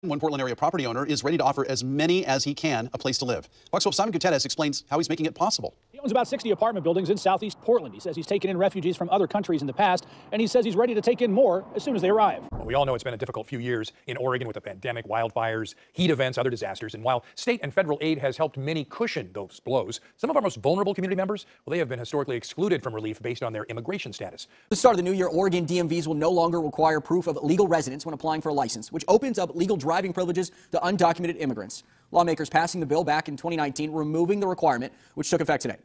One Portland area property owner is ready to offer as many as he can a place to live. Fox 12's Simon Gutierrez explains how he's making it possible. He owns about 60 apartment buildings in southeast Portland. He says he's taken in refugees from other countries in the past, and he says he's ready to take in more as soon as they arrive. Well, we all know it's been a difficult few years in Oregon with the pandemic, wildfires, heat events, other disasters. And while state and federal aid has helped many cushion those blows, some of our most vulnerable community members, well, they have been historically excluded from relief based on their immigration status. At the start of the new year, Oregon DMVs will no longer require proof of legal residence when applying for a license, which opens up legal driving privileges to undocumented immigrants. Lawmakers passing the bill back in 2019, removing the requirement, which took effect today.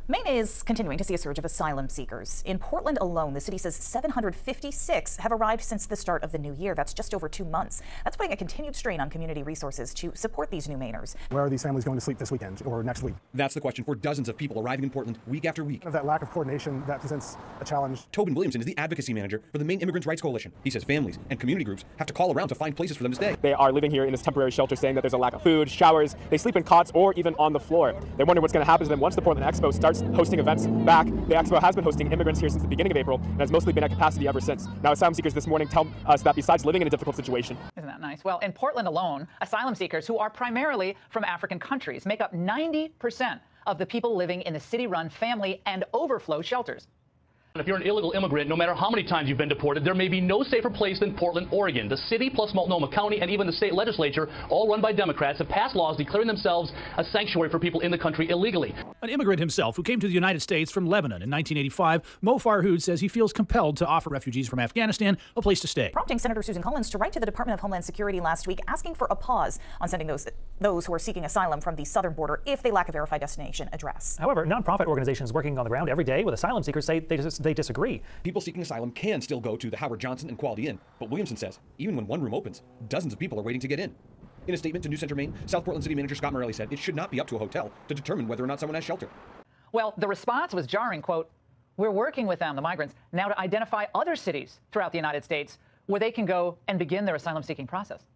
Maine is continuing to see a surge of asylum seekers. In Portland alone, the city says 756 have arrived since the start of the new year. That's just over 2 months. That's putting a continued strain on community resources to support these new Mainers. Where are these families going to sleep this weekend or next week? That's the question for dozens of people arriving in Portland week after week. That lack of coordination, that presents a challenge. Tobin Williamson is the advocacy manager for the Maine Immigrants' Rights Coalition. He says families and community groups have to call around to find places for them to stay. They are living here in this temporary shelter, saying that there's a lack of food, showers. They sleep in cots or even on the floor. They wonder what's going to happen to them once the Portland Expo starts hosting events back. The Expo has been hosting immigrants here since the beginning of April and has mostly been at capacity ever since. Now, asylum seekers this morning tell us that besides living in a difficult situation. Isn't that nice? Well, in Portland alone, asylum seekers who are primarily from African countries make up 90% of the people living in the city-run family and overflow shelters. If you're an illegal immigrant, no matter how many times you've been deported, there may be no safer place than Portland, Oregon. The city, plus Multnomah County, and even the state legislature, all run by Democrats, have passed laws declaring themselves a sanctuary for people in the country illegally. An immigrant himself who came to the United States from Lebanon in 1985, Mo Farhood says he feels compelled to offer refugees from Afghanistan a place to stay. Prompting Senator Susan Collins to write to the Department of Homeland Security last week asking for a pause on sending those who are seeking asylum from the southern border if they lack a verified destination address. However, nonprofit organizations working on the ground every day with asylum seekers say they disagree. People seeking asylum can still go to the Howard Johnson and Quality Inn, but Williamson says even when one room opens, dozens of people are waiting to get in. In a statement to New Center, Maine, South Portland City Manager Scott Morelli said it should not be up to a hotel to determine whether or not someone has shelter. Well, the response was jarring, quote, "We're working with them, the migrants, now to identify other cities throughout the United States where they can go and begin their asylum-seeking process."